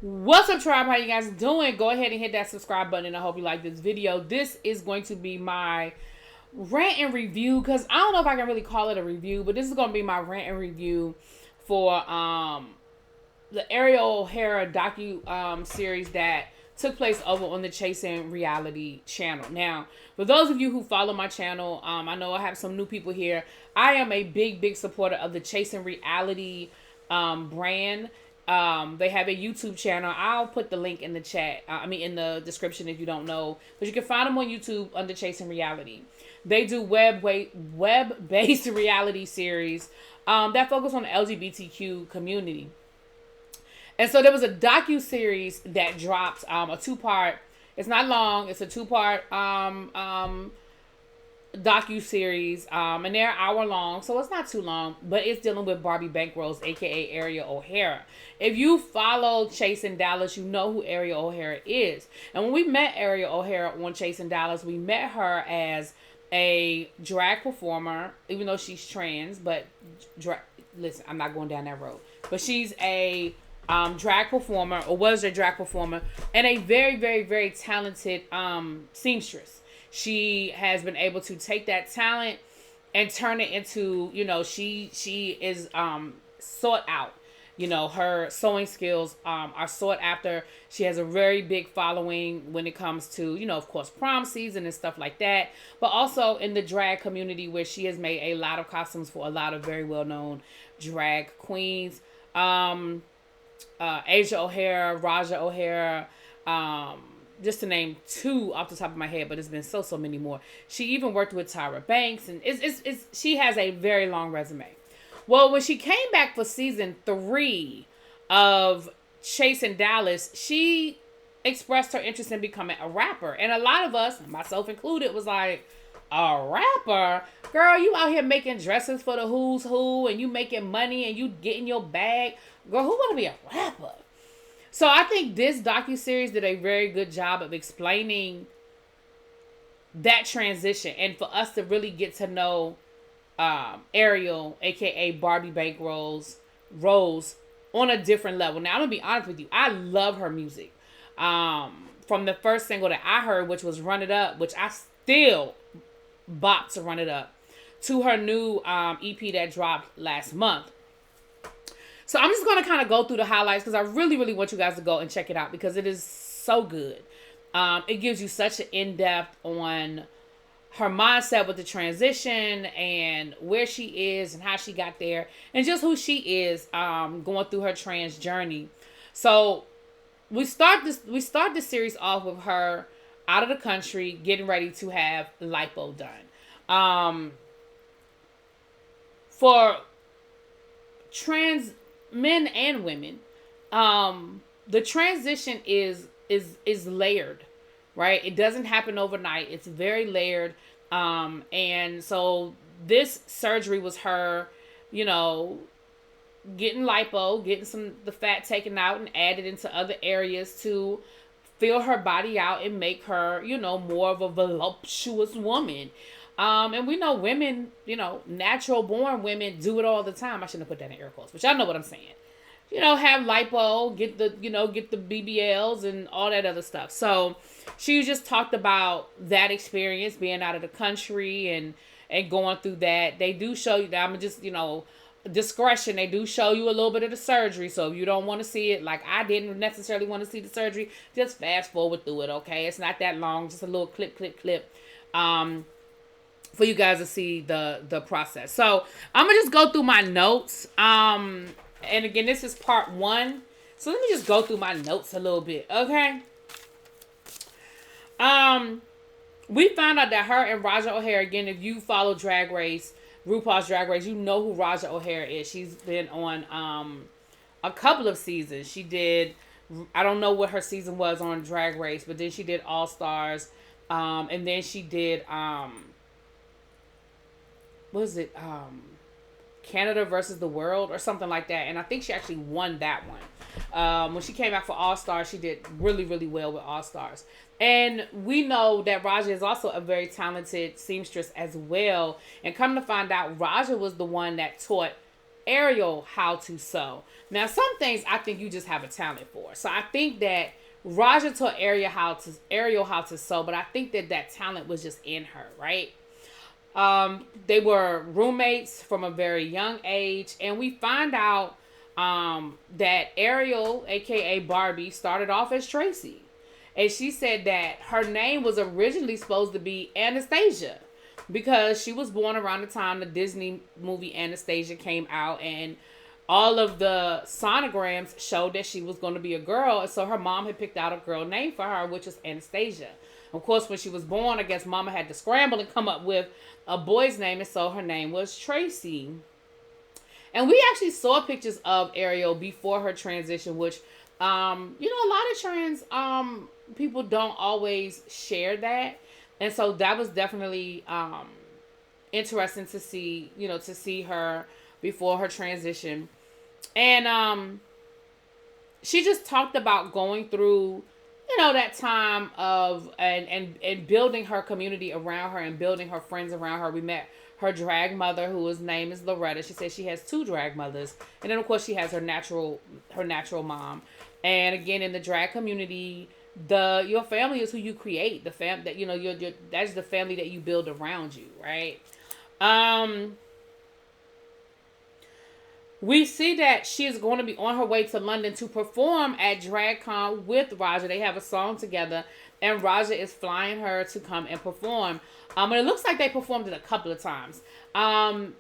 What's up, tribe? How you guys doing? Go ahead and hit that subscribe button, and I hope you like this video. This is going to be my rant and review, because I don't know if I can really call it a review, but this is going to be my rant and review for the Ariel O'Hara docu series that took place over on the Chasing Reality channel. Now, for those of you who follow my channel, I know I have some new people here. I am a big supporter of the Chasing Reality brand. They have a YouTube channel. I'll put the link in the chat. In the description if you don't know. But you can find them on YouTube under Chasing Reality. They do web-based reality series that focus on the LGBTQ community. And so there was a docu-series that dropped, a two-part. It's not long. It's a two-part docu-series, and they're an hour long, so it's not too long, but it's dealing with Barbie Bankrolls, aka Ariel O'Hara. If you follow Chasing Dallas, you know who Ariel O'Hara is. And when we met Ariel O'Hara on Chasing Dallas, we met her as a drag performer, even though she's trans, but listen, I'm not going down that road. But she's a drag performer, or was a drag performer, and a very talented seamstress. She has been able to take that talent and turn it into, she is sought out. Her sewing skills are sought after. She has a very big following when it comes to, of course, prom season and stuff like that. But also in the drag community, where she has made a lot of costumes for a lot of very well-known drag queens. Asia O'Hara, Raja O'Hara, just to name two off the top of my head, but it's been so many more. She even worked with Tyra Banks, and she has a very long resume. Well, when she came back for season 3 of Chasing Dallas, she expressed her interest in becoming a rapper. And a lot of us, myself included, was like, a rapper? Girl, you out here making dresses for the who's who, and you making money, and you getting your bag. Girl, who want to be a rapper? So I think this docuseries did a very good job of explaining that transition, and for us to really get to know Ariel, aka Barbie Bankrolls, Rose, on a different level. Now, I'm going to be honest with you. I love her music. From the first single that I heard, which was Run It Up, which I still bop to Run It Up, to her new EP that dropped last month. So I'm just going to kind of go through the highlights, because I really want you guys to go and check it out, because it is so good. It gives you such an in-depth on her mindset with the transition, and where she is and how she got there, and just who she is going through her trans journey. So we start this series off with her out of the country getting ready to have lipo done. For trans men and women, the transition is layered, right? It doesn't happen overnight. It's very layered. And so this surgery was her, getting lipo, getting the fat taken out and added into other areas to fill her body out and make her, more of a voluptuous woman. And we know women, natural born women do it all the time. I shouldn't have put that in air quotes, but y'all know what I'm saying. Have lipo, get the BBLs and all that other stuff. So she just talked about that experience, being out of the country and going through that. They do show you that, I'm just, discretion. They do show you a little bit of the surgery. So if you don't want to see it, like I didn't necessarily want to see the surgery, just fast forward through it, okay? It's not that long, just a little clip. For you guys to see the process. So I'm going to just go through my notes. And again, this is part 1. So let me just go through my notes a little bit, okay? We found out that her and Raja O'Hara, again, if you follow Drag Race, RuPaul's Drag Race, you know who Raja O'Hara is. She's been on a couple of seasons. She did, I don't know what her season was on Drag Race, but then she did All Stars. And then she did, what is it? Canada versus the World or something like that. And I think she actually won that one. When she came out for All Stars, she did really well with All Stars. And we know that Raja is also a very talented seamstress as well. And come to find out, Raja was the one that taught Ariel how to sew. Now, some things I think you just have a talent for. So I think that Raja taught Ariel how to sew, but I think that talent was just in her, right? They were roommates from a very young age, and we find out that Ariel, aka Barbie, started off as Tracy. And she said that her name was originally supposed to be Anastasia because she was born around the time the Disney movie Anastasia came out, and all of the sonograms showed that she was going to be a girl. And so her mom had picked out a girl name for her, which was Anastasia. Of course, when she was born, I guess mama had to scramble and come up with a boy's name, and so her name was Tracy. And we actually saw pictures of Ariel before her transition, which, a lot of trans people don't always share that. And so that was definitely interesting to see her before her transition. And she just talked about going through, that time of and building her community around her and building her friends around her. We met her drag mother, whose name is Loretta. She says she has 2 drag mothers, and then of course she has her natural mom. And again, in the drag community, your family is who you create. The fam that that's the family that you build around you, right? We see that she is going to be on her way to London to perform at DragCon with Raja. They have a song together, and Raja is flying her to come and perform. And it looks like they performed it a couple of times. The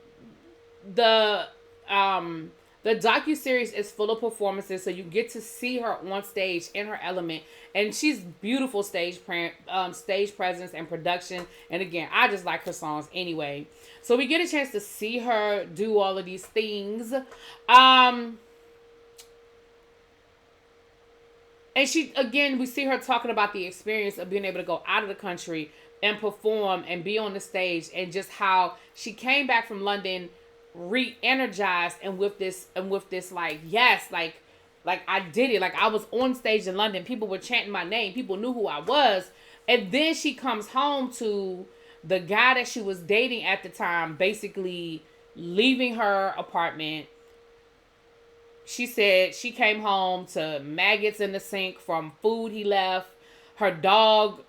docuseries is full of performances, so you get to see her on stage in her element, and she's beautiful stage presence and production. And again, I just like her songs anyway. So we get a chance to see her do all of these things. And we see her talking about the experience of being able to go out of the country and perform and be on the stage, and just how she came back from London re-energized and with this like, yes, like I did it. Like, I was on stage in London, people were chanting my name, people knew who I was. And then she comes home to the guy that she was dating at the time, basically leaving her apartment. She said she came home to maggots in the sink from food he left, her dog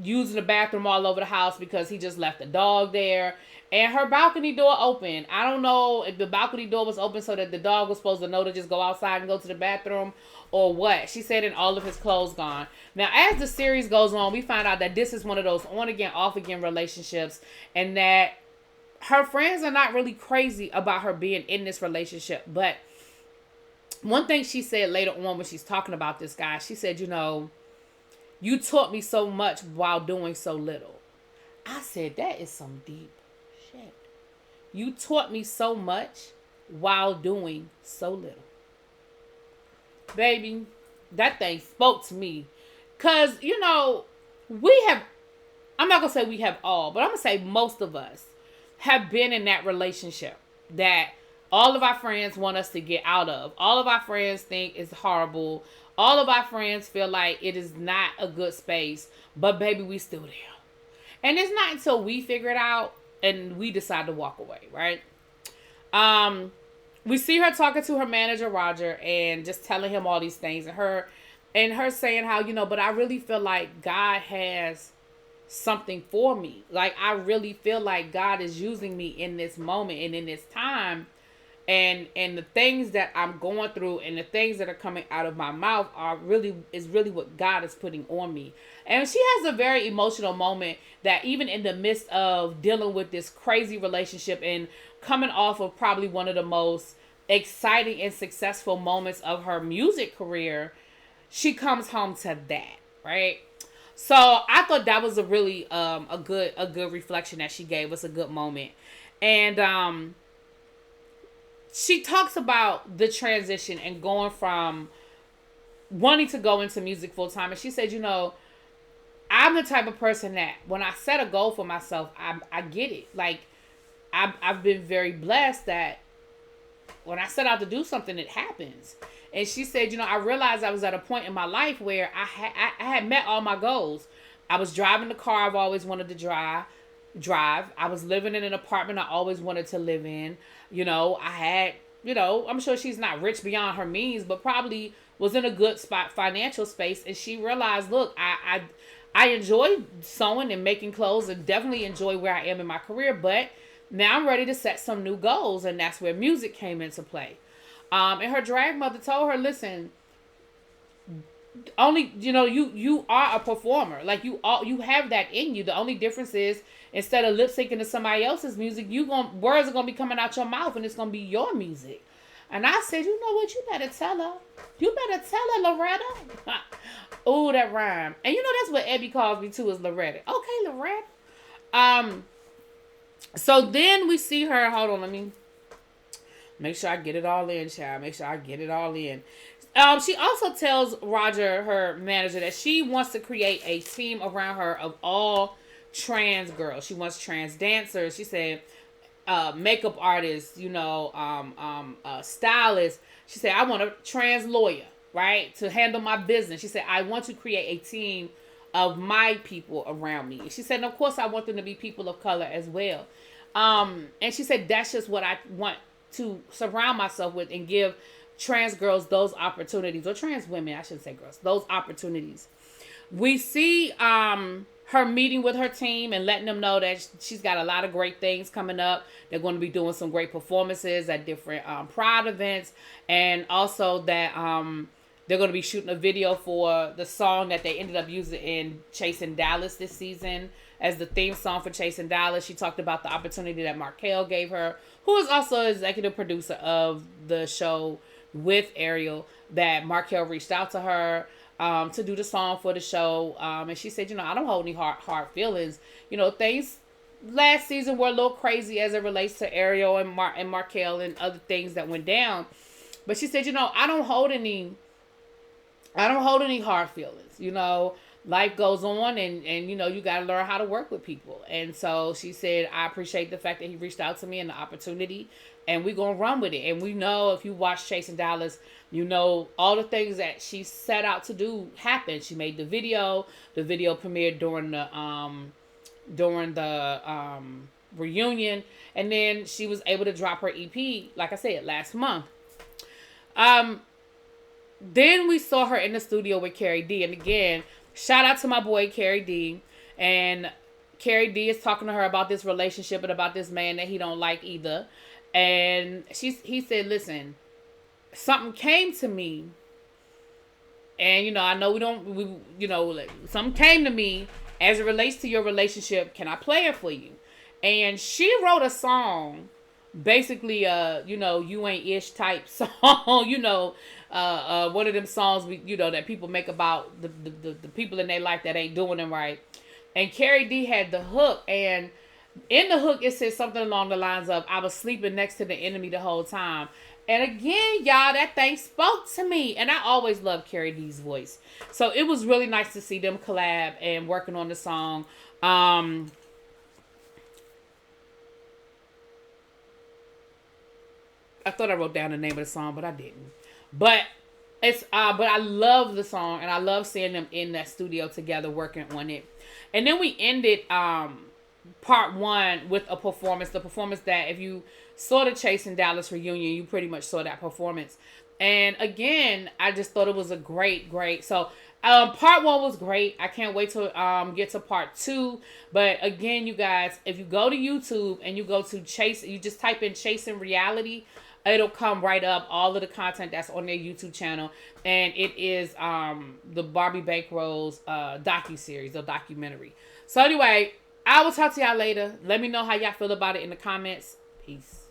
using the bathroom all over the house because he just left the dog there, and her balcony door open. I don't know if the balcony door was open so that the dog was supposed to know to just go outside and go to the bathroom, or what. She said, and all of his clothes gone. Now, as the series goes on, we find out that this is one of those on again, off again relationships, and that her friends are not really crazy about her being in this relationship. But one thing she said later on when she's talking about this guy, she said, you taught me so much while doing so little. I said, that is some deep shit. You taught me so much while doing so little. Baby, that thing spoke to me. Because, we have, I'm not going to say we have all, but I'm going to say most of us have been in that relationship that all of our friends want us to get out of. All of our friends think it's horrible. All of our friends feel like it is not a good space, but baby, we still there. And it's not until we figure it out and we decide to walk away, right? We see her talking to her manager, Roger, and just telling him all these things, and her saying how, but I really feel like God has something for me. Like, I really feel like God is using me in this moment and in this time. And the things that I'm going through and the things that are coming out of my mouth is really what God is putting on me. And she has a very emotional moment that even in the midst of dealing with this crazy relationship and coming off of probably one of the most exciting and successful moments of her music career, she comes home to that, right? So I thought that was a really a good reflection that she gave us, a good moment. And she talks about the transition and going from wanting to go into music full time. And she said, I'm the type of person that when I set a goal for myself, I get it. Like, I've been very blessed that when I set out to do something, it happens. And she said, I realized I was at a point in my life where I had met all my goals. I was driving the car I've always wanted to drive. drive. I was living in an apartment I always wanted to live in. I had, I'm sure she's not rich beyond her means, but probably was in a good spot, financial space. And she realized, look, I enjoy sewing and making clothes and definitely enjoy where I am in my career, but now I'm ready to set some new goals. And that's where music came into play. And her drag mother told her, listen, only you are a performer, like you have that in you. The only difference is, instead of lip syncing to somebody else's music, words are gonna be coming out your mouth and it's gonna be your music. And I said, you know what, you better tell her, Loretta. Oh, that rhyme. And that's what Ebby calls me too, is Loretta. Okay, Loretta. So then we see her, hold on, let me make sure I get it all in, child. Make sure I get it all in. She also tells Roger, her manager, that she wants to create a team around her of all trans girls. She wants trans dancers. She said, makeup artists, stylists. She said, I want a trans lawyer, right, to handle my business. She said, I want to create a team of my people around me. She said, and of course, I want them to be people of color as well. And she said, that's just what I want to surround myself with and give trans girls those opportunities, or trans women, I shouldn't say girls, those opportunities. We see her meeting with her team and letting them know that she's got a lot of great things coming up. They're going to be doing some great performances at different Pride events, and also that they're going to be shooting a video for the song that they ended up using in Chasing Dallas this season as the theme song for Chasing Dallas. She talked about the opportunity that Markel gave her, who is also executive producer of the show with Ariel, that Markel reached out to her to do the song for the show. And she said, I don't hold any hard feelings. Things last season were a little crazy as it relates to Ariel and Markel and other things that went down. But she said, I don't hold any hard feelings. Life goes on, and you got to learn how to work with people. And so she said, I appreciate the fact that he reached out to me and the opportunity, and we're going to run with it. And we know, if you watch Chasing Dallas, all the things that she set out to do happened. She made the video. The video premiered during the reunion, and then she was able to drop her EP, like I said, last month. Then we saw her in the studio with Carrie D. And again, shout out to my boy Carrie D. And Carrie D is talking to her about this relationship and about this man that he don't like either. And he said, listen, something came to me. And, I know something came to me as it relates to your relationship. Can I play it for you? And she wrote a song, basically, you ain't ish type song, one of them songs that people make about the people in their life that ain't doing them right. And Carrie D had the hook, and in the hook it says something along the lines of, I was sleeping next to the enemy the whole time. And again, y'all, that thing spoke to me. And I always loved Carrie D's voice. So it was really nice to see them collab and working on the song. I thought I wrote down the name of the song, but I didn't. But I love the song, and I love seeing them in that studio together working on it. And then we ended part one with a performance. The performance that, if you saw the Chasing Dallas reunion, you pretty much saw that performance. And again, I just thought it was a great. So part one was great. I can't wait to get to part two. But again, you guys, if you go to YouTube and you go to you just type in Chasing Reality, it'll come right up, all of the content that's on their YouTube channel. And it is the Barbie Bankrolls docuseries, the documentary. So anyway, I will talk to y'all later. Let me know how y'all feel about it in the comments. Peace.